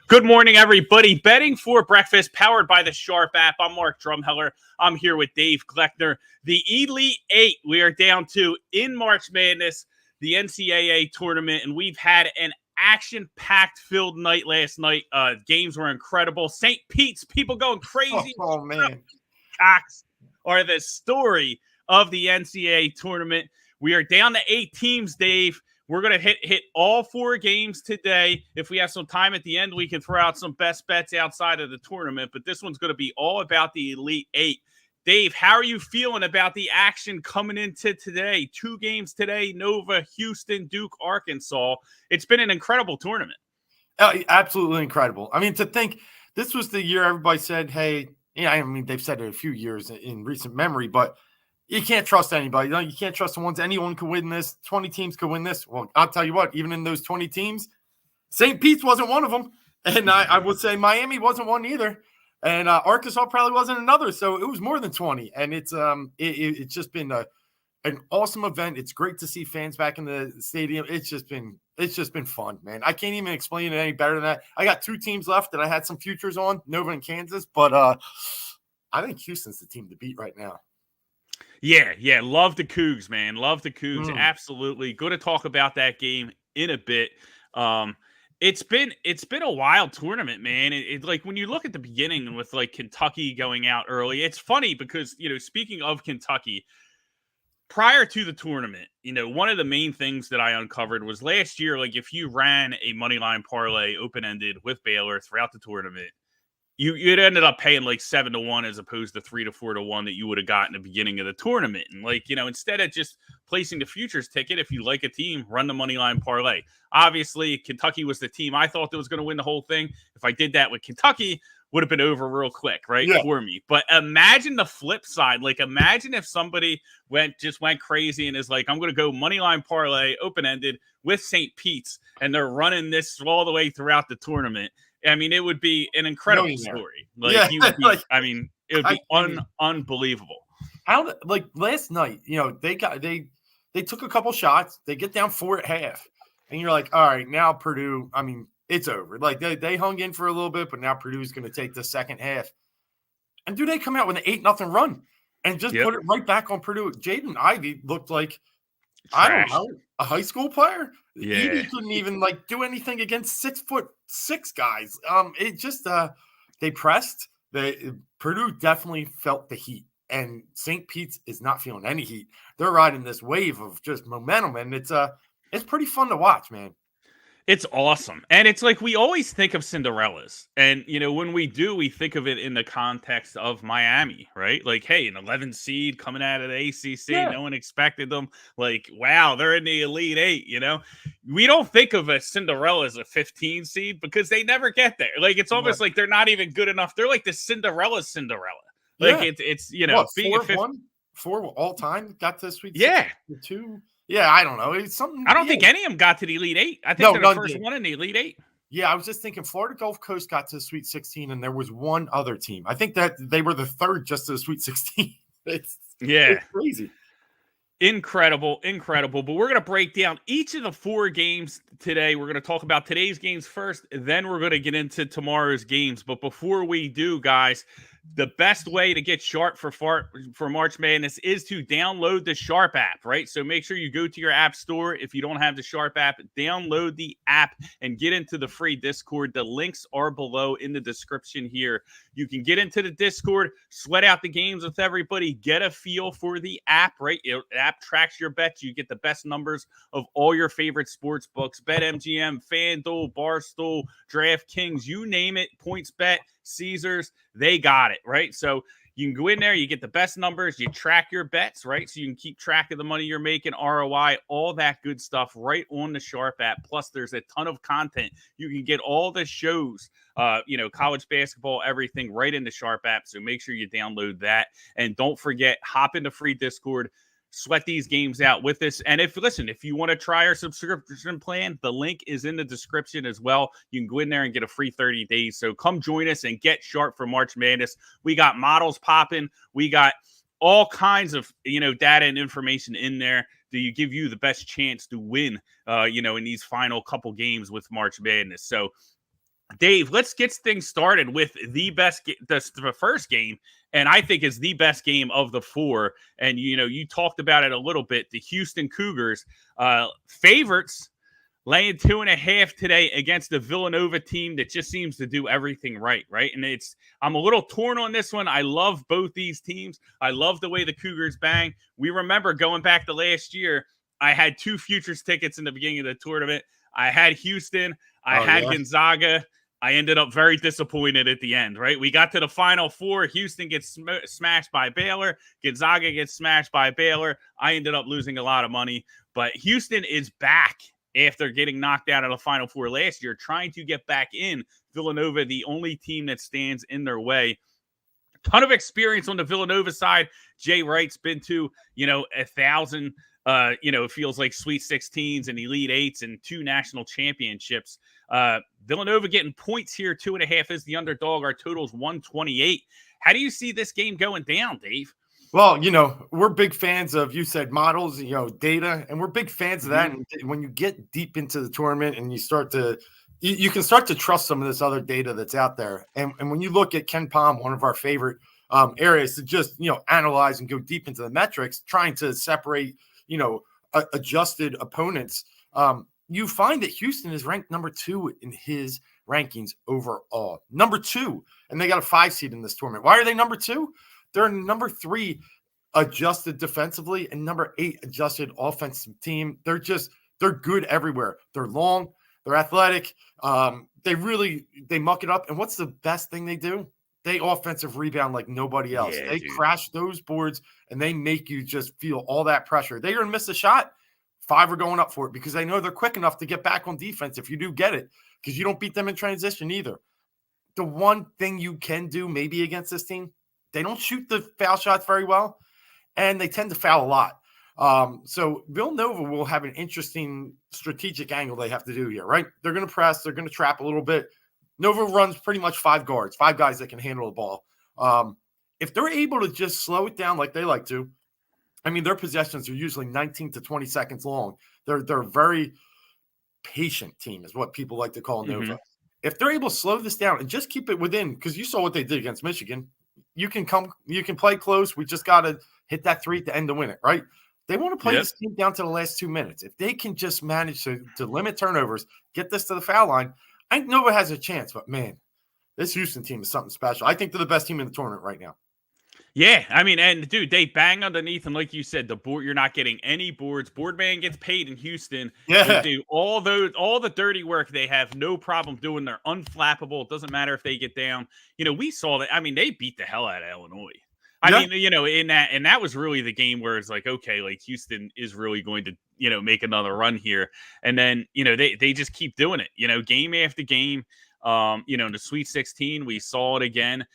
Good morning, everybody. Betting for breakfast, powered by the Sharp app. I'm Mark Drumheller. I'm here with Dave Gleckner. The Elite Eight, we are down to in March Madness, the NCAA tournament, and we've had an action-packed filled night last night. Games were incredible. St. Pete's, people going crazy. Oh man. Cox are the story of the NCAA tournament. We are down to 8 teams, Dave. We're going to hit all 4 games today. If we have some time at the end, we can throw out some best bets outside of the tournament. But this one's going to be all about the Elite Eight. Dave, how are you feeling about the action coming into today? 2 games today, Nova, Houston, Duke, Arkansas. It's been an incredible tournament. Absolutely incredible. I mean, to think this was the year everybody said, hey, I mean, they've said it a few years in recent memory, but you can't trust anybody. You can't trust the ones. Anyone could win this. 20 teams could win this. Well, I'll tell you what, even in those 20 teams, St. Pete's wasn't one of them. And I would say Miami wasn't one either. And Arkansas probably wasn't another. So it was more than 20. And it's just been an awesome event. It's great to see fans back in the stadium. It's just been fun, man. I can't even explain it any better than that. I got 2 teams left that I had some futures on, Nova and Kansas. But I think Houston's the team to beat right now. Yeah. Love the Cougs, man. Love the Cougs. Absolutely. Going to talk about that game in a bit. It's been a wild tournament, man. It's like when you look at the beginning with like Kentucky going out early, it's funny because, speaking of Kentucky, prior to the tournament, one of the main things that I uncovered was last year, like if you ran a moneyline parlay open-ended with Baylor throughout the tournament, you'd ended up paying like 7-1 as opposed to 3-4-1 that you would have gotten at the beginning of the tournament. And instead of just placing the futures ticket, if you like a team, run the money line parlay. Obviously, Kentucky was the team I thought that was going to win the whole thing. If I did that with Kentucky, would have been over real quick, right? Yeah. For me. But imagine the flip side. Like, imagine if somebody went crazy and is like, I'm going to go money line parlay open-ended with St. Pete's, and they're running this all the way throughout the tournament. I mean, it would be an incredible story. Like, you would be, it would be unbelievable. Last night, they took a couple shots. They get down 4 at half. And you're like, all right, now Purdue, it's over. Like, they hung in for a little bit, but now Purdue's going to take the second half. And they come out with an 8-0 run and just put it right back on Purdue. Jaden Ivey looked like, I don't know, a high school player. Yeah. He couldn't even do anything against 6'6" guys. It just they pressed. Purdue definitely felt the heat, and St. Pete's is not feeling any heat. They're riding this wave of just momentum, and it's pretty fun to watch, man. It's awesome. And it's like we always think of Cinderellas. And, when we do, we think of it in the context of Miami, right? Like, hey, an 11 seed coming out of the ACC. Yeah. No one expected them. Like, wow, they're in the Elite Eight, We don't think of a Cinderella as a 15 seed because they never get there. Like, it's almost like they're not even good enough. They're like the Cinderella. Like, it's being what, 4 all time got to Sweet 2. Yeah, I don't know. It's something. I don't think any of them got to the Elite Eight. I think they're the first one in the Elite Eight. Yeah, I was just thinking Florida Gulf Coast got to the Sweet 16, and there was one other team. I think that they were the third just to the Sweet 16. It's crazy. Incredible. But we're going to break down each of the 4 games today. We're going to talk about today's games first, then we're going to get into tomorrow's games. But before we do, guys, the best way to get sharp for March Madness is to download the Sharp app, right? So make sure you go to your app store. If you don't have the Sharp app, download the app and get into the free Discord. The links are below in the description here. You can get into the Discord, sweat out the games with everybody, get a feel for the app, right? The app tracks your bets. You get the best numbers of all your favorite sports books, BetMGM, FanDuel, Barstool, DraftKings, you name it, PointsBet, Caesars, they got it, right? So you can go in there, you get the best numbers, you track your bets, right? So you can keep track of the money you're making, ROI, all that good stuff right on the Sharp app. Plus, there's a ton of content. You can get all the shows, college basketball, everything right in the Sharp app. So make sure you download that. And don't forget, hop into free Discord. Sweat these games out with us. And if you want to try our subscription plan, the link is in the description as well. You can go in there and get a free 30 days. So come join us and get sharp for March Madness. We got models popping. We got all kinds of, data and information in there to give you the best chance to win, in these final couple games with March Madness. So Dave, let's get things started with the the first game, and I think is the best game of the four. And you talked about it a little bit. The Houston Cougars, favorites, laying 2.5 today against the Villanova team that just seems to do everything right, right? And I'm a little torn on this one. I love both these teams. I love the way the Cougars bang. We remember going back to last year, I had 2 futures tickets in the beginning of the tournament. I had Houston, I had Gonzaga. I ended up very disappointed at the end, right? We got to the Final Four. Houston gets smashed by Baylor. Gonzaga gets smashed by Baylor. I ended up losing a lot of money. But Houston is back after getting knocked out of the Final Four last year, trying to get back in. Villanova, the only team that stands in their way. Ton of experience on the Villanova side. Jay Wright's been to, 1,000, it feels like Sweet 16s and Elite 8s and 2 national championships. Villanova getting points here. 2.5 is the underdog. Our total's 128. How do you see this game going down, Dave? Well, we're big fans of, you said models, data, and we're big fans of that. And when you get deep into the tournament and you start to, you can start to trust some of this other data that's out there. And when you look at Ken Palm, one of our favorite areas to just, analyze and go deep into the metrics, trying to separate, adjusted opponents, you find that Houston is ranked number 2 in his rankings overall. Number 2, and they got a 5 seed in this tournament. Why are they number 2? They're number 3 adjusted defensively and number 8 adjusted offensive team. They're good everywhere. They're long, they're athletic. They muck it up. And what's the best thing they do? They offensive rebound like nobody else. Yeah, they dude. crash those boards and they make you just feel all that pressure. They're going to miss a shot. 5 are going up for it because they know they're quick enough to get back on defense if you do get it, because you don't beat them in transition either. The one thing you can do maybe against this team, they don't shoot the foul shots very well, and they tend to foul a lot. So Villanova will have an interesting strategic angle they have to do here, right? They're going to press. They're going to trap a little bit. Nova runs pretty much 5 guards, 5 guys that can handle the ball. If they're able to just slow it down like they like to, I mean, their possessions are usually 19 to 20 seconds long. They're a very patient team is what people like to call Nova. If they're able to slow this down and just keep it within, because you saw what they did against Michigan, you can play close. We just got to hit that 3 at the end to win it, right? They want to play this team down to the last 2 minutes. If they can just manage to limit turnovers, get this to the foul line, I think Nova has a chance. But, man, this Houston team is something special. I think they're the best team in the tournament right now. Yeah, I mean, and dude, they bang underneath, and like you said, the board, you're not getting any boards. Boardman gets paid in Houston. Yeah, they do all the dirty work. They have no problem doing. They're unflappable. It doesn't matter if they get down. We saw that. I mean, they beat the hell out of Illinois. I mean, in that was really the game where it's like, okay, like Houston is really going to, make another run here, and then they just keep doing it. Game after game. In the Sweet 16, we saw it again.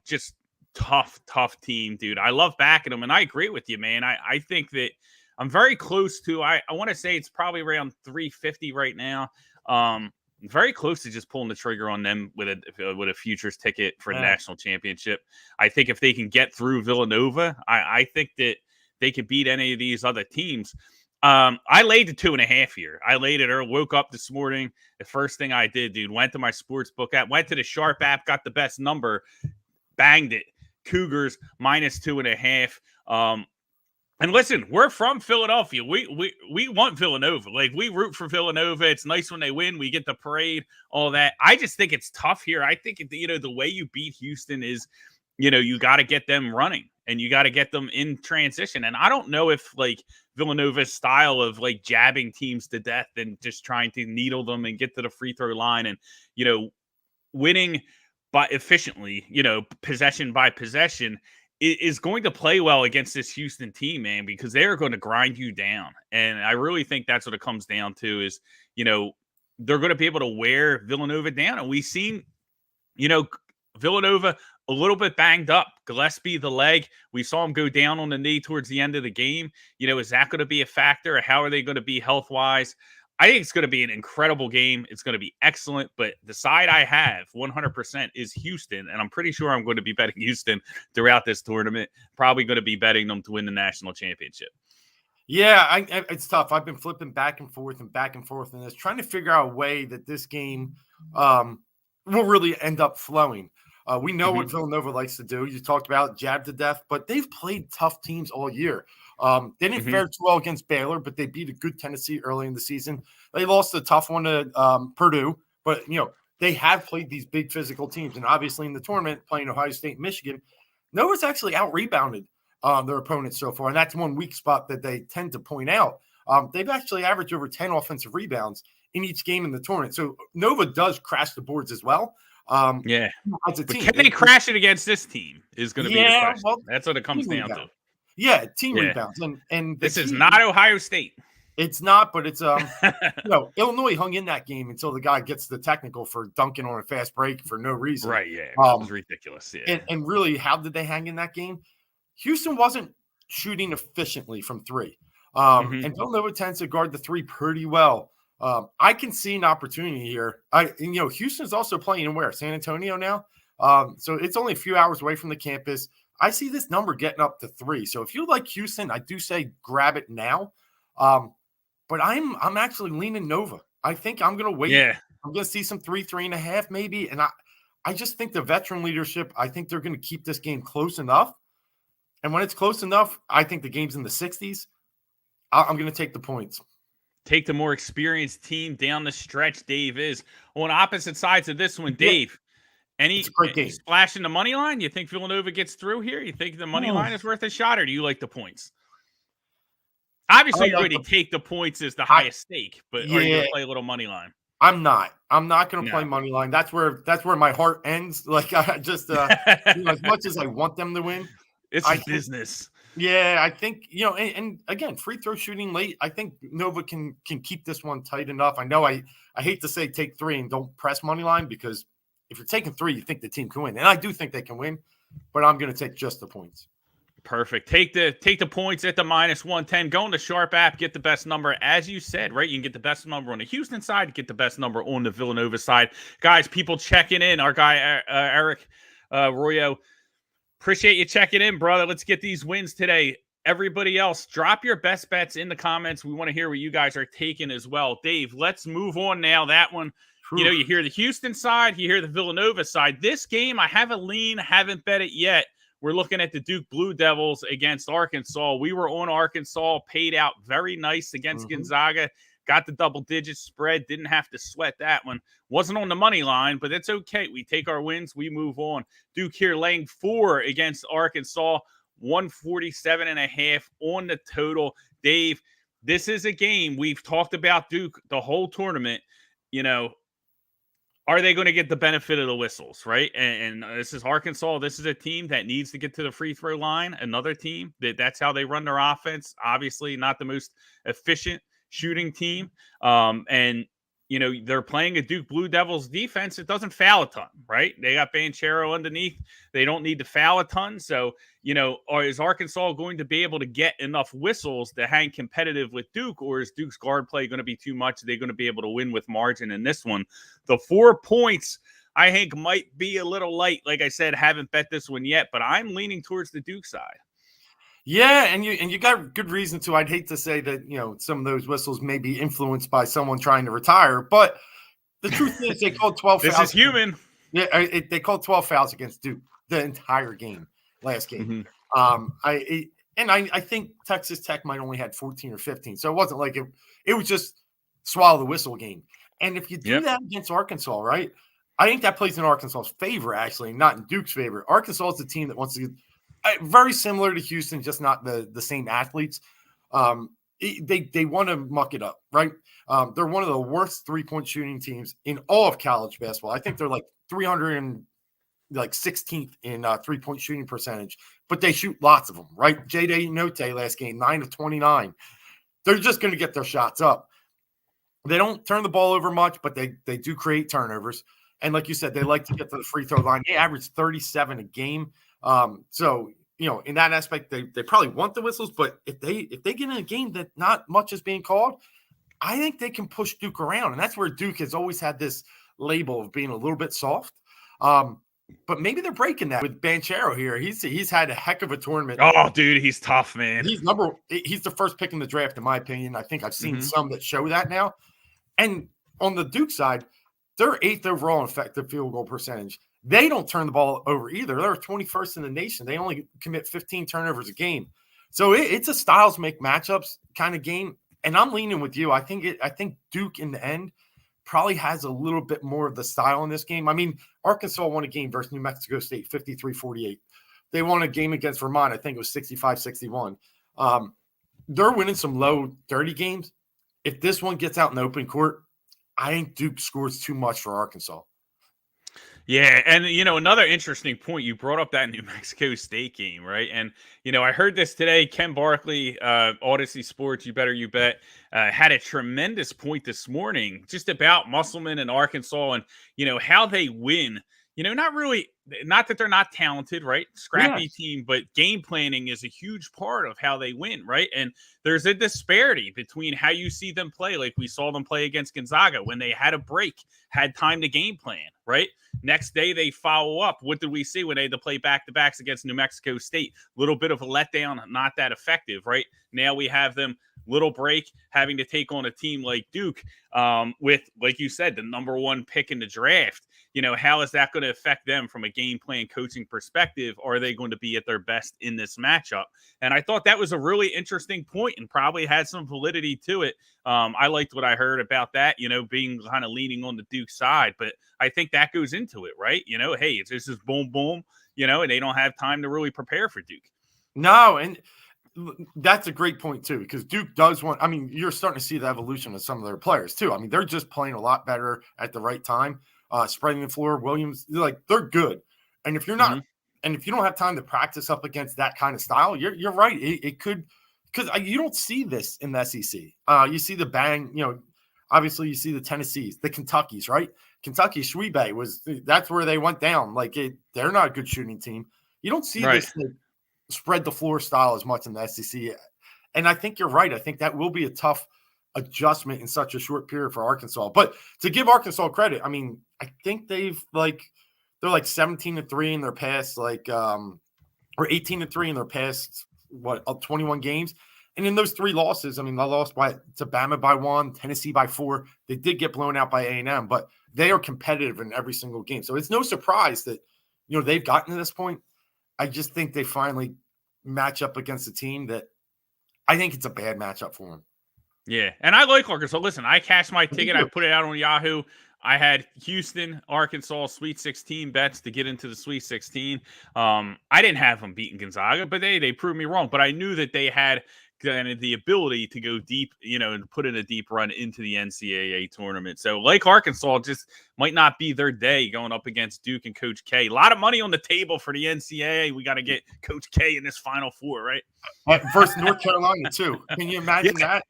Just tough team, dude. I love backing them, and I agree with you, man. I think that I'm very close to, I want to say it's probably around 350 right now. Very close to just pulling the trigger on them with a futures ticket for the national championship. I think if they can get through Villanova, I think that they could beat any of these other teams. I laid the 2.5 here. I laid it early, woke up this morning. The first thing I did, dude, went to my sportsbook app, went to the Sharp app, got the best number, banged it. Cougars minus 2.5. And listen, we're from Philadelphia. We want Villanova. Like, we root for Villanova. It's nice when they win. We get the parade, all that. I just think it's tough here. I think, the way you beat Houston is, you got to get them running and you got to get them in transition. And I don't know if, like, Villanova's style of, like, jabbing teams to death and just trying to needle them and get to the free throw line and, winning by efficiently, possession by possession is going to play well against this Houston team, man, because they're going to grind you down. And I really think that's what it comes down to is, they're going to be able to wear Villanova down. And we've seen, Villanova a little bit banged up. Gillespie, the leg, we saw him go down on the knee towards the end of the game. Is that going to be a factor? Or how are they going to be health-wise? I think it's going to be an incredible game. It's going to be excellent. But the side I have 100% is Houston. And I'm pretty sure I'm going to be betting Houston throughout this tournament. Probably going to be betting them to win the national championship. Yeah, it's tough. I've been flipping back and forth in this, trying to figure out a way that this game will really end up flowing. We know what Mm-hmm. Villanova likes to do. You talked about jab to death, but they've played tough teams all year. They didn't Mm-hmm. fare too well against Baylor, but they beat a good Tennessee early in the season. They lost a tough one to Purdue, but they have played these big physical teams, and obviously in the tournament playing Ohio State and Michigan, Nova's actually out rebounded their opponents so far, and that's one weak spot that they tend to point out. They've actually averaged over 10 offensive rebounds in each game in the tournament, so Nova does crash the boards as well. Yeah, as a but team, can they crash it against this team? Is going to be the question. well, That's what it comes team down to. rebound. Yeah, team Yeah, rebounds, and the this is key, not Ohio State. it's not, but it's Illinois hung in that game until the guy gets the technical for dunking on a fast break for no reason. Right? Yeah, it was ridiculous. Yeah, and really, how did they hang in that game? Houston wasn't shooting efficiently from three, Mm-hmm. and Villanova tends to guard the three pretty well. I can see an opportunity here. Houston's also playing in San Antonio now. So it's only a few hours away from the campus. I see this number getting up to 3. So if you like Houston, I do say grab it now. But I'm actually leaning Nova. I think I'm going to wait. Yeah. I'm going to see some 3.5 maybe. And I just think the veteran leadership, I think they're going to keep this game close enough. And when it's close enough, I think the game's in the 60s. I'm going to take the points. Take the more experienced team down the stretch. Dave is on opposite sides of this one. Dave, any splash in the money line? You think Villanova gets through here? You think the money line is worth a shot, or do you like the points? Obviously, you're going to take the points as the highest stake, but are you going to play a little money line? I'm not going to play money line. That's where my heart ends. Like I just as much as I want them to win, it's business. Yeah, I think and again, free throw shooting late. I think Nova can keep this one tight enough. I know I hate to say take 3 and don't press money line, because if you're taking 3, you think the team can win, and I do think they can win, but I'm going to take just the points. Perfect. Take the points at the -110. Go on the Sharp app, get the best number, as you said, right? You can get the best number on the Houston side, get the best number on the Villanova side. Guys, people checking in. Our guy Eric Royo, appreciate you checking in, brother. Let's get these wins today. Everybody else, drop your best bets in the comments. We want to hear what you guys are taking as well. Dave, let's move on now. That one, you hear the Houston side, you hear the Villanova side. This game, I have a lean, haven't bet it yet. We're looking at the Duke Blue Devils against Arkansas. We were on Arkansas, paid out very nice against Gonzaga. Got the double-digit spread. Didn't have to sweat that one. Wasn't on the money line, but it's okay. We take our wins. We move on. Duke here laying 4 against Arkansas. 147.5 on the total. Dave, this is a game. We've talked about Duke the whole tournament. Are they going to get the benefit of the whistles, right? And this is Arkansas. This is a team that needs to get to the free throw line. Another team that's how they run their offense. Obviously, not the most efficient shooting team. And they're playing a Duke Blue Devils defense. It doesn't foul a ton, right? They got Banchero underneath. They don't need to foul a ton. So, is Arkansas going to be able to get enough whistles to hang competitive with Duke, or is Duke's guard play going to be too much? Are they going to be able to win with margin in this one? The 4 points, I think, might be a little light. Like I said, haven't bet this one yet, but I'm leaning towards the Duke side. Yeah, and you got good reason to. I'd hate to say that some of those whistles may be influenced by someone trying to retire, but the truth is they called 12 fouls. This is human. Yeah, they called 12 fouls against Duke the entire game, last game. I think Texas Tech might only had 14 or 15, so it wasn't like it was just swallow the whistle game. And if you do that against Arkansas, right, I think that plays in Arkansas's favor, actually, not in Duke's favor. Arkansas is the team that wants to get very similar to Houston, just not the same athletes. They want to muck it up, right? They're one of the worst 3-point shooting teams in all of college basketball. I think they're like 316th in 3-point shooting percentage, but they shoot lots of them, right? J.D. Note last game, 9 of 29. They're just going to get their shots up. They don't turn the ball over much, but they do create turnovers. And like you said, they like to get to the free throw line. They average 37 a game. So, in that aspect, they probably want the whistles, but if they get in a game that not much is being called, I think they can push Duke around. And that's where Duke has always had this label of being a little bit soft. But maybe they're breaking that with Banchero here. He's had a heck of a tournament. Oh, dude, he's tough, man. He's the first pick in the draft, in my opinion. I think I've seen some that show that now. And on the Duke side, They're 8th overall in effective field goal percentage. They don't turn the ball over either. They're 21st in the nation. They only commit 15 turnovers a game. So it's a styles make matchups kind of game. And I'm leaning with you. I think Duke in the end probably has a little bit more of the style in this game. I mean, Arkansas won a game versus New Mexico State, 53-48. They won a game against Vermont. I think it was 65-61. They're winning some low 30 games. If this one gets out in open court, I think Duke scores too much for Arkansas. Yeah, and another interesting point, you brought up that New Mexico State game, right? And I heard this today. Ken Barkley, Odyssey Sports, You Better You Bet, had a tremendous point this morning just about Musselman and Arkansas and how they win. Not that they're not talented, right? Scrappy team, but game planning is a huge part of how they win, right? And there's a disparity between how you see them play, like we saw them play against Gonzaga when they had a break, had time to game plan, right? Next day they follow up. What did we see when they had to play back-to-backs against New Mexico State? Little bit of a letdown, not that effective, right? Now we have them little break, having to take on a team like Duke with, like you said, the number 1 pick in the draft. How is that going to affect them from a game plan coaching perspective? Are they going to be at their best in this matchup? And I thought that was a really interesting point and probably had some validity to it. I liked what I heard about that, being kind of leaning on the Duke side, but I think that goes into it, right? Hey, this is boom, boom, and they don't have time to really prepare for Duke. No, and that's a great point too, because Duke does want, I mean, you're starting to see the evolution of some of their players too. I mean, they're just playing a lot better at the right time, spreading the floor. Williams, they're good. And if you're not, and if you don't have time to practice up against that kind of style, you're right. It could, because you don't see this in the SEC. You see the bang, obviously you see the Tennessees, the Kentuckys, right? Kentucky, Schwebe that's where they went down. They're not a good shooting team. You don't see this spread the floor style as much in the SEC. And I think you're right. I think that will be a tough adjustment in such a short period for Arkansas. But to give Arkansas credit, I mean, I think they're 17-3 in their past, or 18-3 in their past, 21 games. And in those 3 losses, I mean, they lost to Bama by 1, Tennessee by 4. They did get blown out by A&M, but they are competitive in every single game. So it's no surprise that, they've gotten to this point. I just think they finally match up against a team that I think it's a bad matchup for them. Yeah, and I like Arkansas. Listen, I cashed my ticket. I put it out on Yahoo. I had Houston, Arkansas, Sweet 16 bets to get into the Sweet 16. I didn't have them beating Gonzaga, but they proved me wrong. But I knew that they had kind of the ability to go deep, and put in a deep run into the NCAA tournament. So like Arkansas just might not be their day going up against Duke and Coach K. A lot of money on the table for the NCAA. We got to get Coach K in this Final Four, right? Versus North Carolina too. Can you imagine that?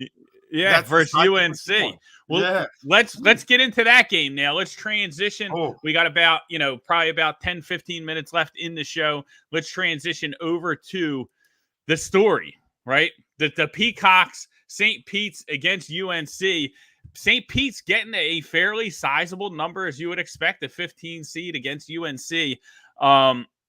Yeah, that's versus UNC. Well, let's get into that game now. Let's transition. We got about, probably about 10, 15 minutes left in the show. Let's transition over to the story, right? The Peacocks, St. Pete's against UNC. St. Pete's getting a fairly sizable number, as you would expect, a 15 seed against UNC.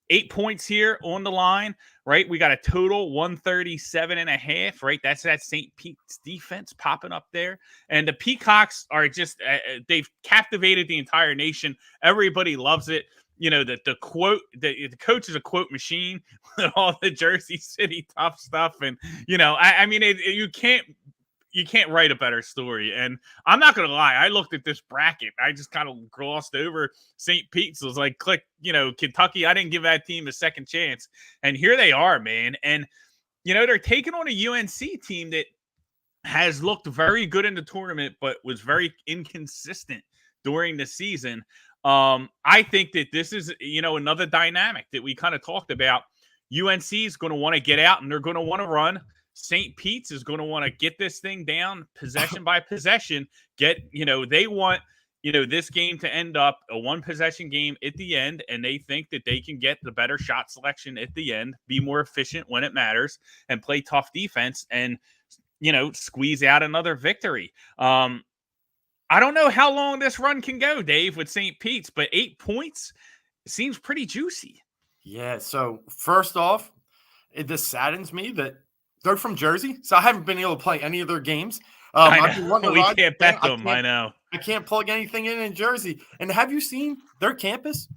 8 points here on the line, right? We got a total 137.5, right? That's that St. Pete's defense popping up there. And the Peacocks are just, they've captivated the entire nation. Everybody loves it. The quote, the coach is a quote machine with all the Jersey City tough stuff. And, you can't write a better story. And I'm not going to lie. I looked at this bracket. I just kind of glossed over St. Pete's. It was like, click, Kentucky. I didn't give that team a second chance. And here they are, man. And, they're taking on a UNC team that has looked very good in the tournament, but was very inconsistent during the season. I think that this is, another dynamic that we kind of talked about. UNC is going to want to get out and they're going to want to run. St. Pete's is going to want to get this thing down possession by possession. They want, this game to end up a 1-possession game at the end, and they think that they can get the better shot selection at the end, be more efficient when it matters, and play tough defense and, squeeze out another victory. I don't know how long this run can go, Dave, with St. Pete's, but 8 points seems pretty juicy. Yeah, so first off, this saddens me that they're from Jersey, so I haven't been able to play any of their games. I know. We can't bet them. I know. I can't plug anything in Jersey. And have you seen their campus?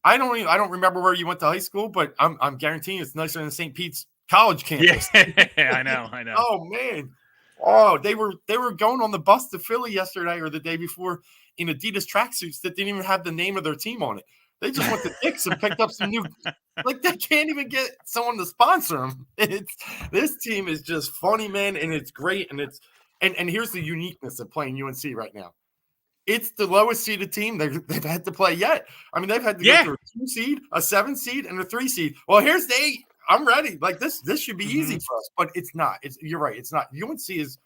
I don't remember where you went to high school, but I'm guaranteeing it's nicer than St. Pete's college campus. Yeah, I know. Oh man. Oh, they were going on the bus to Philly yesterday or the day before in Adidas tracksuits that didn't even have the name of their team on it. They just went to Dick's and picked up some new. Like they can't even get someone to sponsor them. This team is just funny, man, and it's great. And here's the uniqueness of playing UNC right now. It's the lowest seeded team they've had to play yet. I mean, they've had to go through a 2 seed, a 7 seed, and a 3 seed. Well, here's the 8. I'm ready. Like this should be easy for us, but it's not. You're right. It's not. UNC is,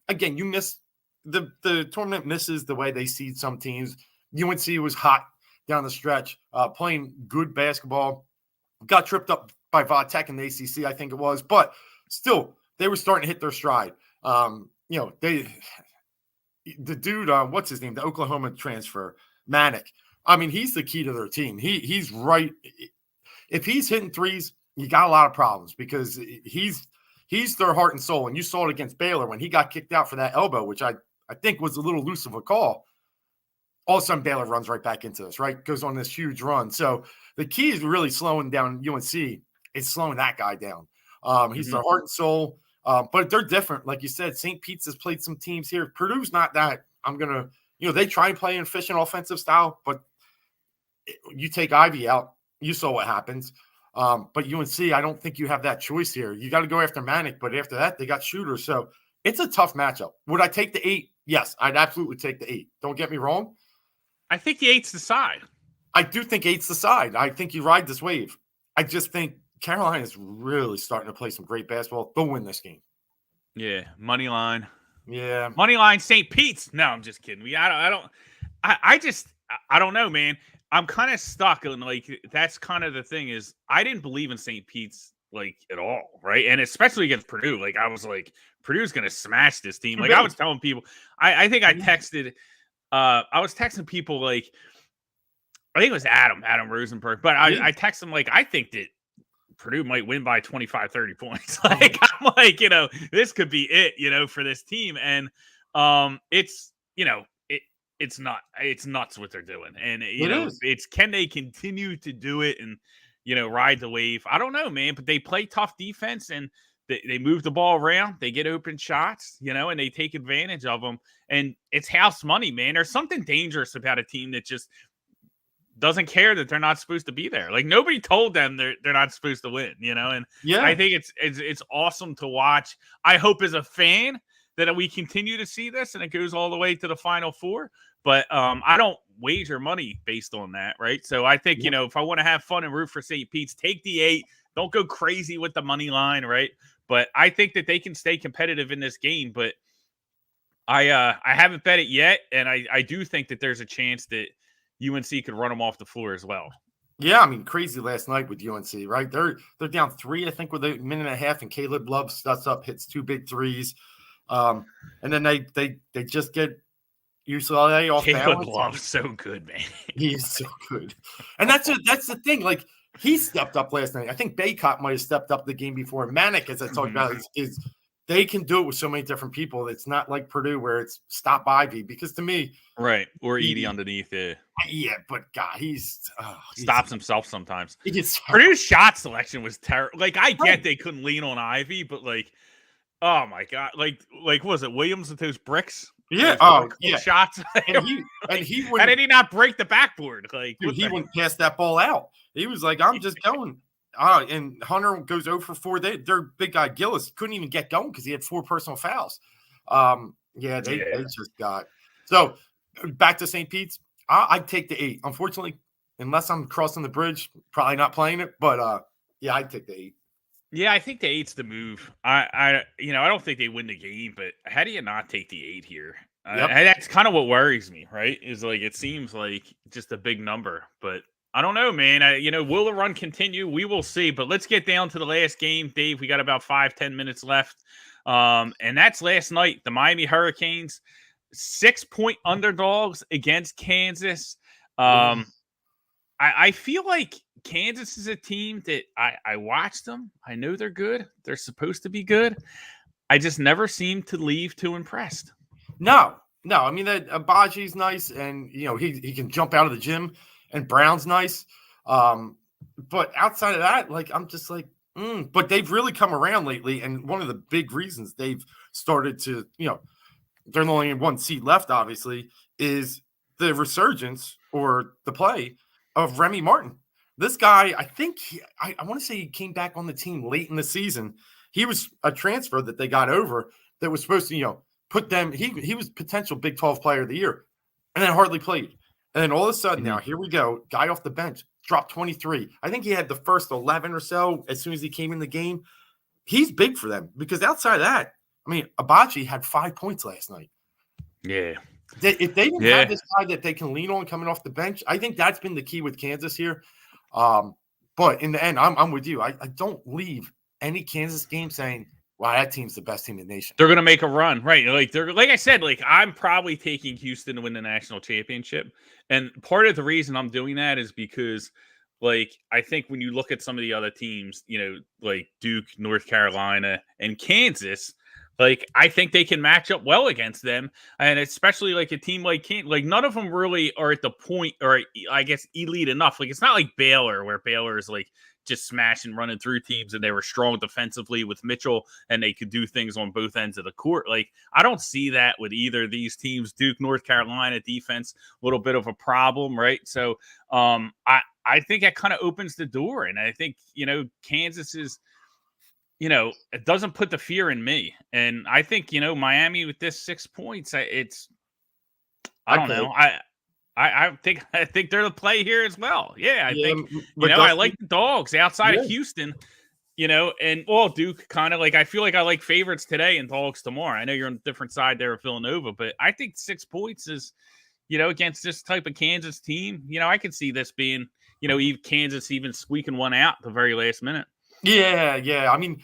again, you miss the tournament misses the way they seed some teams. UNC was hot down the stretch, playing good basketball. Got tripped up by Vodtech in the ACC, I think it was, but still they were starting to hit their stride. The dude, what's his name? The Oklahoma transfer, Manic. I mean, he's the key to their team. He's right. If he's hitting threes, you got a lot of problems because he's their heart and soul. And you saw it against Baylor when he got kicked out for that elbow, which I think was a little loose of a call. All of a sudden, Baylor runs right back into this, right? Goes on this huge run. So the key is really slowing down UNC. It's slowing that guy down. He's their heart and soul. But they're different. Like you said, St. Pete's has played some teams here. Purdue's not that. They try and play an efficient offensive style, but you take Ivy out, you saw what happens. But UNC, I don't think you have that choice here. You got to go after Manic, but after that, they got shooters. So it's a tough matchup. Would I take the 8? Yes, I'd absolutely take the 8. Don't get me wrong. I think the 8's the side. I do think 8's the side. I think you ride this wave. I just think Carolina is really starting to play some great basketball. They'll win this game. Yeah, money line. Yeah, money line. St. Pete's. No, I'm just kidding. I don't know, man. I'm kind of stuck on that's kind of the thing is I didn't believe in St. Pete's at all, right? And especially against Purdue. I was like, Purdue's gonna smash this team. I was telling people. I think I texted. I was texting people I think it was Adam Rosenberg, but I texted him I think that Purdue might win by 25, 30 points. I'm this could be it, for this team. And it's nuts what they're doing. And it's can they continue to do it and ride the wave? I don't know, man, but they play tough defense and they move the ball around, they get open shots, and they take advantage of them. And it's house money, man. There's something dangerous about a team that just doesn't care that they're not supposed to be there. Nobody told them they're not supposed to win, and I think it's awesome to watch. I hope as a fan that we continue to see this and it goes all the way to the Final Four. But I don't wager money based on that, right? So I think, if I want to have fun and root for St. Pete's, take the 8. Don't go crazy with the money line, right? But I think that they can stay competitive in this game. But I haven't bet it yet, and I do think that there's a chance that UNC could run them off the floor as well. Yeah, I mean, crazy last night with UNC, right? They're down 3, I think, with a minute and a half, and Caleb Love stuts up, hits 2 big threes. And then they just get UCLA off balance. Caleb Love's so good, man. He's so good. And that's the thing. He stepped up last night. I think Baycott might have stepped up the game before. Manic, as I talked about, is they can do it with so many different people. It's not like Purdue where it's stop Ivy, because to me, right, or Edie underneath it. Yeah, but God, he's stops himself sometimes. Purdue's shot selection was terrible. I get they couldn't lean on Ivy, but oh my God, was it Williams with those bricks? Yeah. Shots. And he went. How did he not break the backboard? Dude, he wouldn't pass that ball out. He was like, I'm just going. And Hunter goes 0 for 4. Their big guy Gillis couldn't even get going because he had 4 personal fouls. They just got. So back to St. Pete's. I'd take the 8. Unfortunately, unless I'm crossing the bridge, probably not playing it. But I'd take the 8. Yeah, I think the 8's the move. I don't think they win the game, but how do you not take the 8 here? And that's kind of what worries me, right? Is it seems like just a big number, but I don't know, man. Will the run continue? We will see. But let's get down to the last game, Dave. We got about 5-10 minutes left, and that's last night. The Miami Hurricanes, 6-point underdogs against Kansas. I feel like Kansas is a team that I watched them. I know they're good. They're supposed to be good. I just never seem to leave too impressed. No, No, I mean that Abaji's nice, and he can jump out of the gym, and Brown's nice. But outside of that, like I'm just like, but they've really come around lately, and one of the big reasons they've started to, they're only in one seat left, obviously, is the resurgence or the play of Remy Martin. This guy, I think, I want to say he came back on the team late in the season. He was a transfer that they got over that was supposed to, put them. He was potential Big 12 Player of the Year, and then hardly played. And then all of a sudden, now here we go, guy off the bench, dropped 23. I think he had the first 11 or so as soon as he came in the game. He's big for them because outside of that, I mean, Abaji had 5 points last night. Yeah. If they didn't have this guy that they can lean on coming off the bench, I think that's been the key with Kansas here. But in the end, I'm with you. I don't leave any Kansas game saying, wow, that team's the best team in the nation. They're going to make a run, right? Like I said, like I'm probably taking Houston to win the national championship. And part of the reason I'm doing that is because, like, I think when you look at some of the other teams, like Duke, North Carolina, and Kansas, like I think they can match up well against them. And especially like a team like Kansas, like none of them really are at the point, or I guess elite enough. Like it's not like Baylor, where Baylor is like just smashing, running through teams, and they were strong defensively with Mitchell, and they could do things on both ends of the court. Like I don't see that with either of these teams. Duke, North Carolina defense, a little bit of a problem, right? So I think that kind of opens the door, and I think Kansas is, it doesn't put the fear in me, and I think Miami with this 6 points, I don't know. I think they're the play here as well. Yeah, I think I like the dogs outside of Houston, and Duke kind of like I feel like I like favorites today and dogs tomorrow. I know you're on a different side there of Villanova, but I think 6 points is, against this type of Kansas team, I could see this being, Kansas even squeaking one out at the very last minute. Yeah. I mean,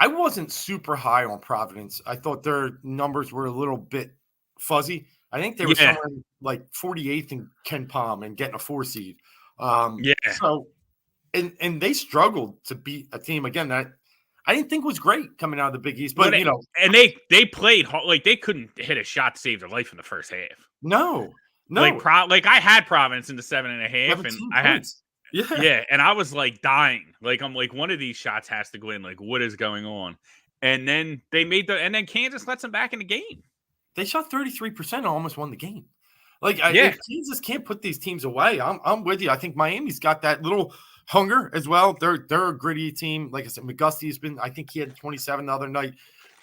I wasn't super high on Providence. I thought their numbers were a little bit fuzzy. I think they were somewhere like 48th in Ken Palm and getting a 4 seed. So, and they struggled to beat a team again that I didn't think was great coming out of the Big East, but and they played like they couldn't hit a shot to save their life in the first half. No. Like I had Providence in the 7.5, and I had. Yeah, and I was like dying. Like I'm like one of these shots has to go in. Like what is going on? And then they and then Kansas lets them back in the game. They shot 33% and almost won the game. Like if Kansas can't put these teams away, I'm with you. I think Miami's got that little hunger as well. They're a gritty team. Like I said, McGusty's been. I think he had 27 the other night.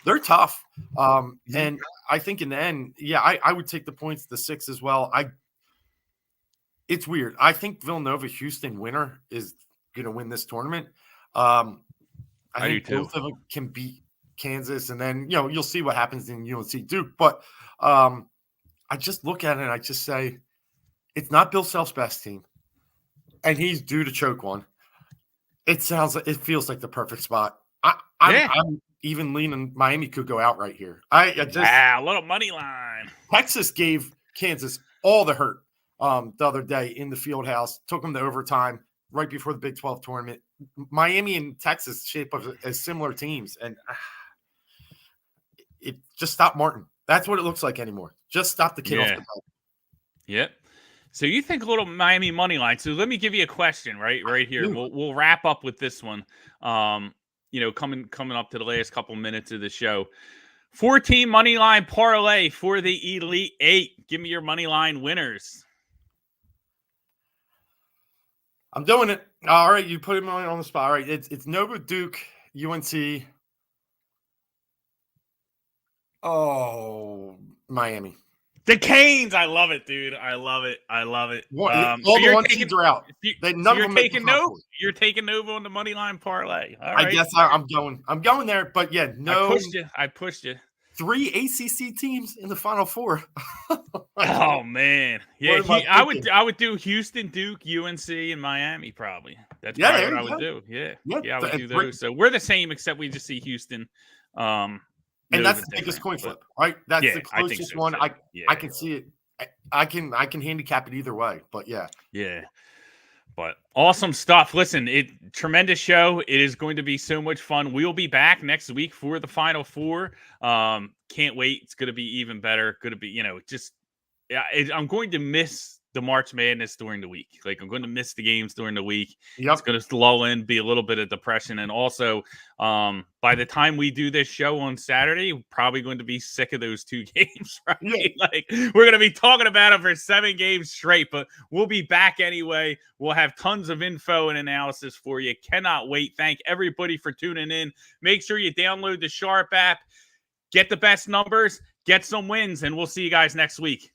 They're tough. And I think in the end, I would take the points, the 6 as well. It's weird. I think Villanova Houston winner is going to win this tournament. I think both of them can beat Kansas, and then you'll see what happens in UNC Duke. But I just look at it and I just say it's not Bill Self's best team, and he's due to choke one. It feels like the perfect spot. I'm even leaning Miami could go out right here. A little money line. Texas gave Kansas all the hurt the other day in the field house, took them to overtime right before the Big 12 tournament. Miami and Texas shape up as similar teams, and it just stop Martin. That's what it looks like anymore. Just stop the kid off the ball. Yep. So you think a little Miami money line. So let me give you a question right here. We'll wrap up with this one. Coming up to the last couple minutes of the show. 14 money line parlay for the Elite 8. Give me your money line winners. I'm doing it. All right, you put him on the spot. All right, it's Nova, Duke, UNC. Oh, Miami. The Canes. I love it, dude. I love it. All the one seeds are out. You're taking Nova on the money line parlay. All right. I guess I'm going there, but no. I pushed you. 3 ACC teams in the Final Four. Oh man, yeah. I would do Houston, Duke, UNC, and Miami probably. That's probably what I would do. Yeah, I would do those. So we're the same, except we just see Houston. And that's the biggest coin flip, right? That's the closest one. I can see it. I can handicap it either way, but yeah. But awesome stuff. Listen, tremendous show. It is going to be so much fun. We'll be back next week for the Final Four. Can't wait. It's going to be even better. Going to be, just I'm going to miss the March Madness during the week. Like, I'm going to miss the games during the week. Yep. It's going to lull in, be a little bit of depression. And also, by the time we do this show on Saturday, we're probably going to be sick of those 2 games, right? Yeah. Like, we're going to be talking about it for 7 games straight, but we'll be back anyway. We'll have tons of info and analysis for you. Cannot wait. Thank everybody for tuning in. Make sure you download the Sharp app, get the best numbers, get some wins, and we'll see you guys next week.